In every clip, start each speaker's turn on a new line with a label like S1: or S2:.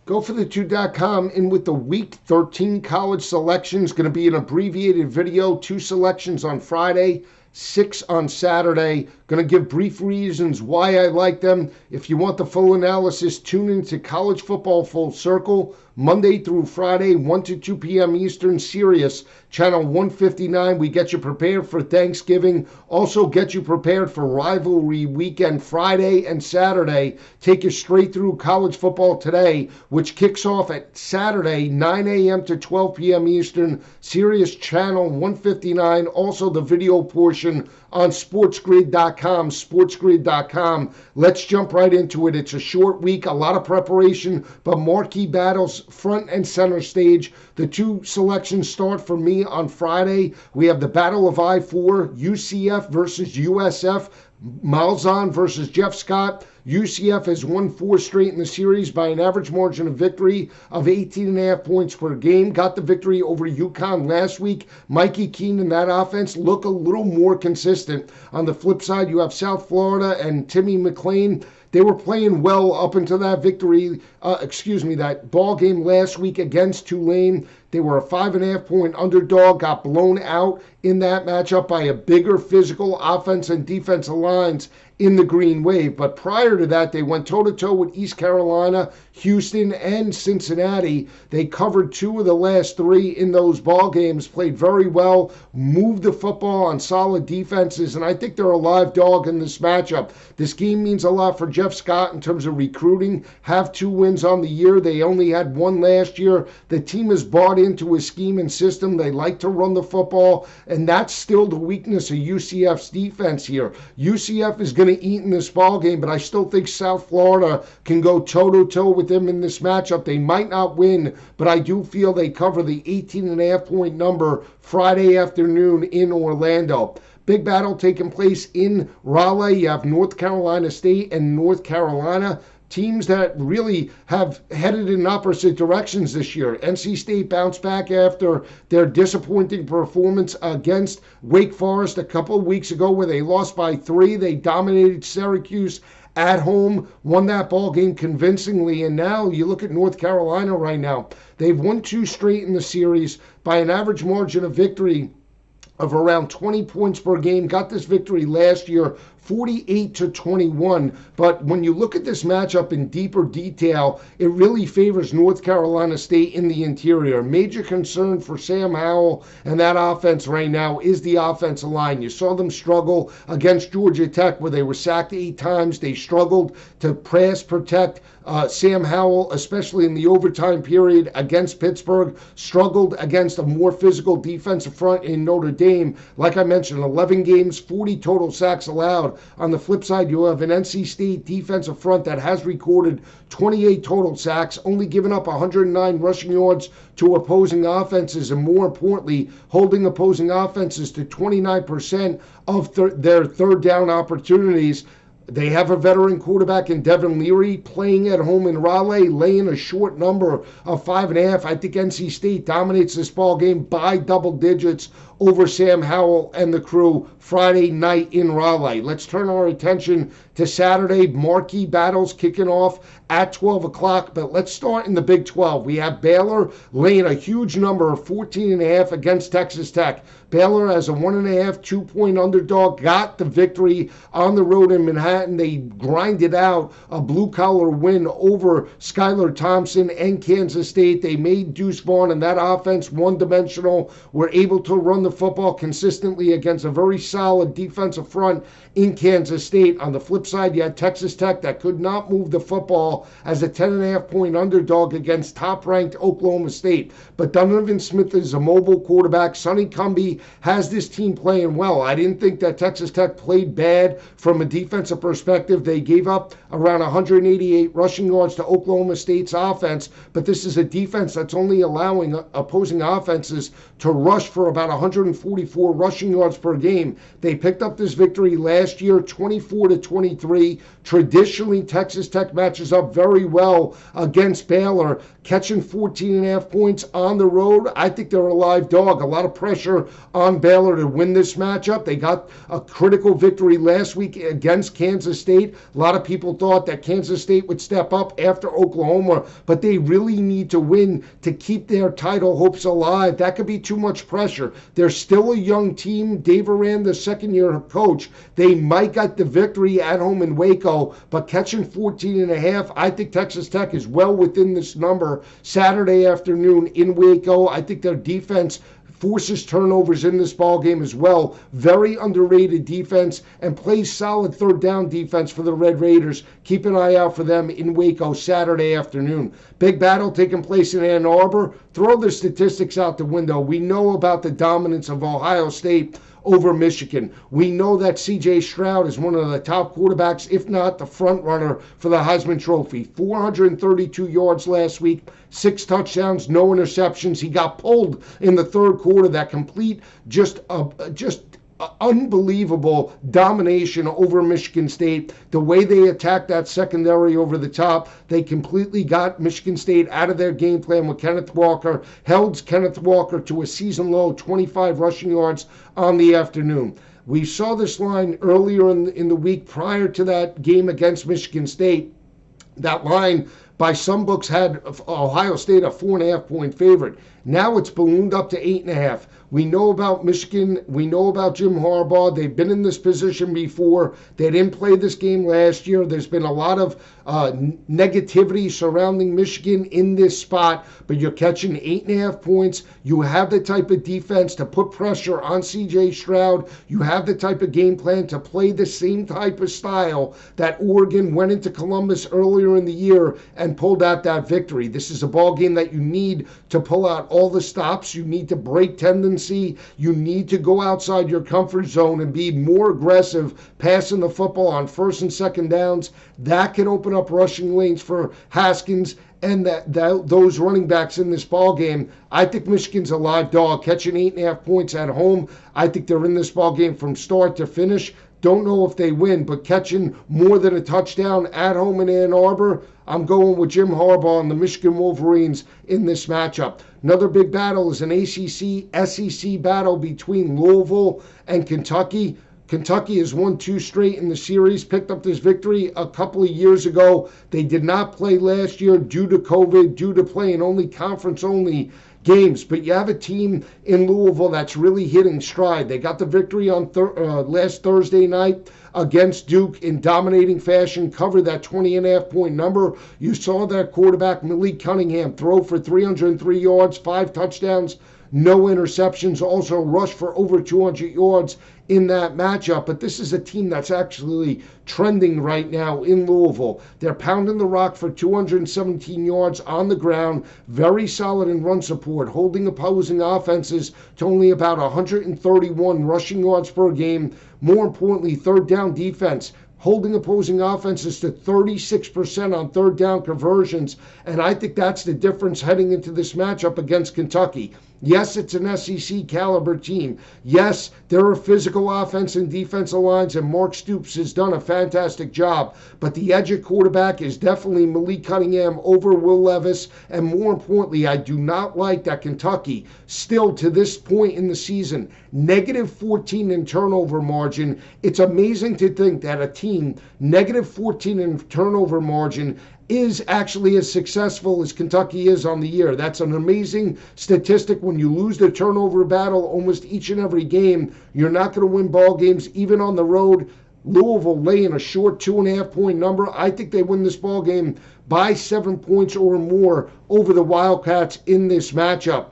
S1: GoForThe2.com in with the Week 13 college selections. Going to be an abbreviated video. 2 selections on Friday, 6 on Saturday. Going to give brief reasons why I like them. If you want the full analysis, tune into College Football Full Circle, Monday through Friday, 1 to 2 p.m. Eastern, Sirius, channel 159. We get you prepared for Thanksgiving. Also get you prepared for rivalry weekend, Friday and Saturday. Take you straight through college football today, which kicks off at Saturday, 9 a.m. to 12 p.m. Eastern, Sirius channel 159. Also the video portion on sportsgrid.com. Let's jump right into it. It's a short week, a lot of preparation, but marquee battles front and center stage. The 2 selections start for me on Friday. We have the Battle of I-4, UCF versus USF, Malzahn versus Jeff Scott. UCF has won 4 straight in the series by an average margin of victory of 18.5 points per game. Got the victory over UConn last week. Mikey Keene and that offense look a little more consistent. On the flip side, you have South Florida and Timmy McClain. They were playing well up until that that ball game last week against Tulane. They were a 5.5 point underdog, got blown out in that matchup by a bigger physical offense and defensive lines in the Green Wave. But prior to that, they went toe-to-toe with East Carolina, Houston, and Cincinnati. They covered 2 of the last 3 in those ball games, played very well, moved the football on solid defenses, and I think they're a live dog in this matchup. This game means a lot for Jeff Scott in terms of recruiting. Have 2 wins on the year. They only had 1 last year. The team has bought into his scheme and system. They like to run the football, and that's still the weakness of UCF's defense here. UCF is going to eat in this ball game, but I still think South Florida can go toe-to-toe with them in this matchup. They might not win, but I do feel they cover the 18.5 point number Friday afternoon in Orlando. Big battle taking place in Raleigh. You have North Carolina State and North Carolina, teams that really have headed in opposite directions this year. NC State bounced back after their disappointing performance against Wake Forest a couple of weeks ago where they lost by 3. They dominated Syracuse at home, won that ball game convincingly, and now you look at North Carolina right now. They've won 2 straight in the series by an average margin of victory of around 20 points per game. Got this victory last year, 48-21. But when you look at this matchup in deeper detail, it really favors North Carolina State in the interior. Major concern for Sam Howell and that offense right now is the offensive line. You saw them struggle against Georgia Tech where they were sacked 8 times. They struggled to pass protect Sam Howell, especially in the overtime period against Pittsburgh. Struggled against a more physical defensive front in Notre Dame. Like I mentioned, 11 games, 40 total sacks allowed. On the flip side, you have an NC State defensive front that has recorded 28 total sacks, only given up 109 rushing yards to opposing offenses, and more importantly, holding opposing offenses to 29% of their third down opportunities. They have a veteran quarterback in Devin Leary playing at home in Raleigh, laying a short number of 5.5. I think NC State dominates this ball game by double digits over Sam Howell and the crew Friday night in Raleigh. Let's turn our attention to Saturday. Marquee battles kicking off at 12 o'clock, but let's start in the Big 12. We have Baylor laying a huge number of 14.5 against Texas Tech. Baylor as a 1.5, 2-point underdog, got the victory on the road in Manhattan. They grinded out a blue-collar win over Skylar Thompson and Kansas State. They made Deuce Vaughn and that offense one-dimensional, were able to run the football consistently against a very solid defensive front in Kansas State. On the flip side, you had Texas Tech that could not move the football as a 10.5 point underdog against top-ranked Oklahoma State. But Donovan Smith is a mobile quarterback. Sonny Cumbie has this team playing well. I didn't think that Texas Tech played bad from a defensive perspective. They gave up around 188 rushing yards to Oklahoma State's offense, but this is a defense that's only allowing opposing offenses to rush for about 100 244 rushing yards per game. They picked up this victory last year, 24-23. Traditionally, Texas Tech matches up very well against Baylor, catching 14.5 points on the road. I think they're a live dog. A lot of pressure on Baylor to win this matchup. They got a critical victory last week against Kansas State. A lot of people thought that Kansas State would step up after Oklahoma, but they really need to win to keep their title hopes alive. That could be too much pressure. They're still a young team. Dave Arand, the second-year coach, they might get the victory at home in Waco, but catching 14.5, I think Texas Tech is well within this number Saturday afternoon in Waco. I think their defense forces turnovers in this ball game as well. Very underrated defense and plays solid third down defense for the Red Raiders. Keep an eye out for them in Waco Saturday afternoon. Big battle taking place in Ann Arbor. Throw the statistics out the window. We know about the dominance of Ohio State over Michigan. We know that C.J. Stroud is one of the top quarterbacks, if not the front runner for the Heisman Trophy. 432 yards last week, 6 touchdowns, no interceptions. He got pulled in the third quarter. That complete, just unbelievable domination over Michigan State. The way they attacked that secondary over the top, they completely got Michigan State out of their game plan with Kenneth Walker, held Kenneth Walker to a season low 25 rushing yards on the afternoon. We saw this line earlier in the week prior to that game against Michigan State. That line by some books had Ohio State a 4.5-point favorite. Now it's ballooned up to 8.5. We know about Michigan. We know about Jim Harbaugh. They've been in this position before. They didn't play this game last year. There's been a lot of negativity surrounding Michigan in this spot, but you're catching 8.5 points. You have the type of defense to put pressure on C.J. Stroud. You have the type of game plan to play the same type of style that Oregon went into Columbus earlier in the year and pulled out that victory. This is a ball game that you need to pull out all the stops. You need to break tendency. You need to go outside your comfort zone and be more aggressive passing the football on first and second downs. That can open up rushing lanes for Haskins and those running backs in this ball game. I think Michigan's a live dog, catching 8.5 points at home. I think they're in this ball game from start to finish. Don't know if they win, but catching more than a touchdown at home in Ann Arbor, I'm going with Jim Harbaugh and the Michigan Wolverines in this matchup. Another big battle is an ACC-SEC battle between Louisville and Kentucky. Kentucky has won 2 straight in the series, picked up this victory a couple of years ago. They did not play last year due to COVID, due to playing only conference-only games. But you have a team in Louisville that's really hitting stride. They got the victory on last Thursday night against Duke in dominating fashion, covered that 20.5-point number. You saw that quarterback, Malik Cunningham, throw for 303 yards, 5 touchdowns, no interceptions, also rushed for over 200 yards in that matchup. But this is a team that's actually trending right now in Louisville. They're pounding the rock for 217 yards on the ground, very solid in run support, holding opposing offenses to only about 131 rushing yards per game. More importantly, third down defense, holding opposing offenses to 36% on third down conversions. And I think that's the difference heading into this matchup against Kentucky. Yes, it's an SEC caliber team. Yes, there are physical offense and defensive lines, and Mark Stoops has done a fantastic job. But the edge at quarterback is definitely Malik Cunningham over Will Levis. And more importantly, I do not like that Kentucky, still to this point in the season, -14 in turnover margin. It's amazing to think that a team, -14 in turnover margin, is actually as successful as Kentucky is on the year. That's an amazing statistic. When you lose the turnover battle almost each and every game, you're not going to win ball games, even on the road. Louisville laying a short 2.5-point number. I think they win this ball game by 7 points or more over the Wildcats in this matchup.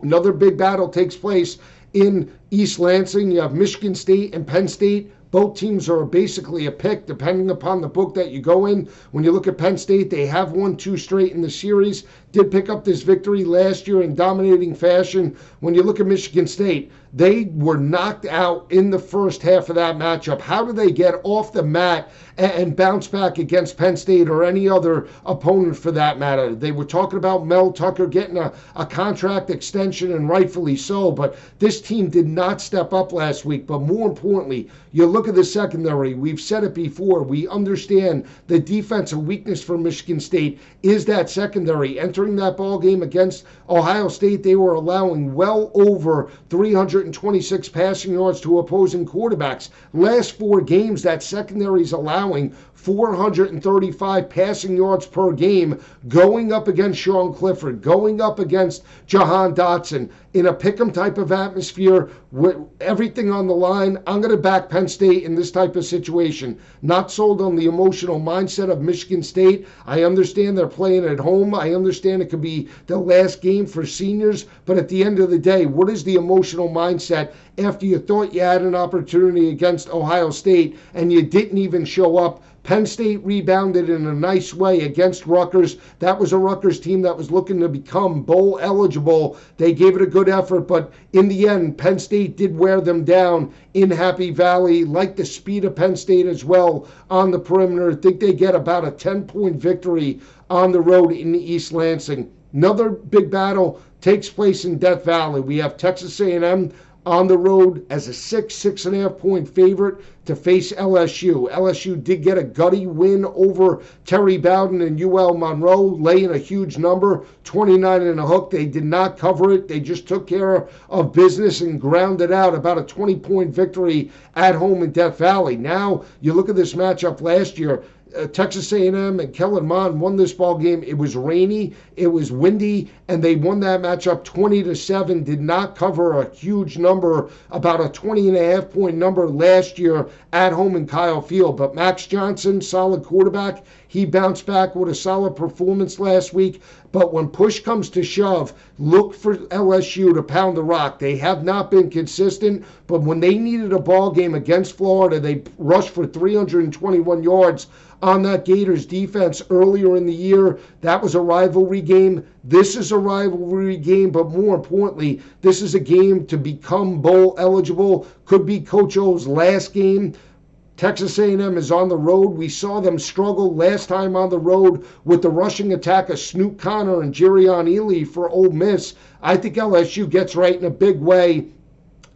S1: Another big battle takes place in East Lansing. You have Michigan State and Penn State. Both teams are basically a pick, depending upon the book that you go in. When you look at Penn State, they have won 2 straight in the series. Did pick up this victory last year in dominating fashion. When you look at Michigan State, They were knocked out in the first half of that matchup. How do they get off the mat and bounce back against Penn State or any other opponent for that matter? They were talking about Mel Tucker getting a contract extension, and rightfully so, but this team did not step up last week. But more importantly, you look at the secondary. We've said it before. We understand the defensive weakness for Michigan State is that secondary. Entering that ball game against Ohio State, they were allowing well over 326 passing yards to opposing quarterbacks. Last 4 games, that secondary is allowing 435 passing yards per game, going up against Sean Clifford, going up against Jahan Dotson in a pick'em type of atmosphere with everything on the line. I'm going to back Penn State in this type of situation. Not sold on the emotional mindset of Michigan State. I understand they're playing at home. I understand it could be the last game for seniors, but at the end of the day, what is the emotional mindset after you thought you had an opportunity against Ohio State and you didn't even show up? Penn State rebounded in a nice way against Rutgers. That was a Rutgers team that was looking to become bowl eligible. They gave it a good effort, but in the end, Penn State did wear them down in Happy Valley. Like the speed of Penn State as well on the perimeter. I think they get about a 10-point victory on the road in East Lansing. Another big battle takes place in Death Valley. We have Texas A&M on the road as a 6.5 point favorite to face LSU. LSU did get a gutty win over Terry Bowden and UL Monroe, laying a huge number, 29 and a hook. They did not cover it. They just took care of business and grounded out about a 20-point victory at home in Death Valley. Now, you look at this matchup last year, Texas A&M and Kellen Mond won this ball game. It was rainy, it was windy, and they won that matchup 20-7. Did not cover a huge number, about a 20.5 point number last year at home in Kyle Field. But Max Johnson, solid quarterback. He bounced back with a solid performance last week. But when push comes to shove, look for LSU to pound the rock. They have not been consistent, but when they needed a ball game against Florida, they rushed for 321 yards on that Gators defense earlier in the year. That was a rivalry game. This is a rivalry game, but more importantly, this is a game to become bowl eligible. Could be Coach O's last game. Texas A&M is on the road. We saw them struggle last time on the road with the rushing attack of Snoop Connor and Jerion Ely for Ole Miss. I think LSU gets right in a big way.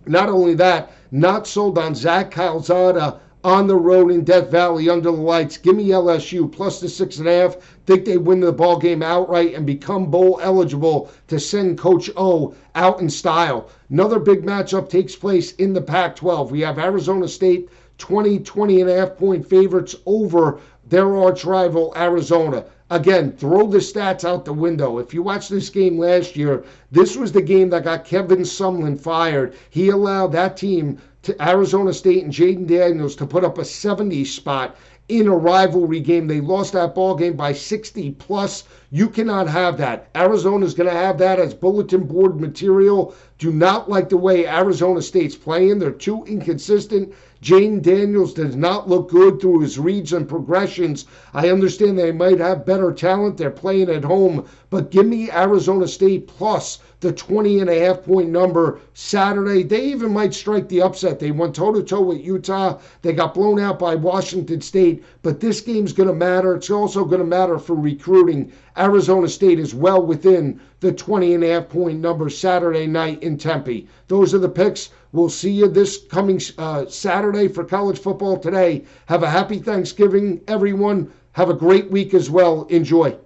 S1: Not only that, not sold on Zach Calzada on the road in Death Valley under the lights. Give me LSU plus the 6.5. Think they win the ball game outright and become bowl eligible to send Coach O out in style. Another big matchup takes place in the Pac-12. We have Arizona State 20.5 point favorites over their arch rival Arizona. Again, throw the stats out the window. If you watched this game last year, this was the game that got Kevin Sumlin fired. He allowed that team, to Arizona State and Jaden Daniels, to put up a 70 spot in a rivalry game. They lost that ball game by 60 plus. You cannot have that. Arizona's going to have that as bulletin board material. Do not like the way Arizona State's playing. They're too inconsistent. Jaden Daniels does not look good through his reads and progressions. I understand they might have better talent. They're playing at home. But give me Arizona State plus the 20.5 point number Saturday. They even might strike the upset. They went toe-to-toe with Utah. They got blown out by Washington State. But this game's going to matter. It's also going to matter for recruiting. Arizona State is well within the 20.5 point number Saturday night in Tempe. Those are the picks. We'll see you this coming Saturday for College Football Today. Have a happy Thanksgiving, everyone. Have a great week as well. Enjoy.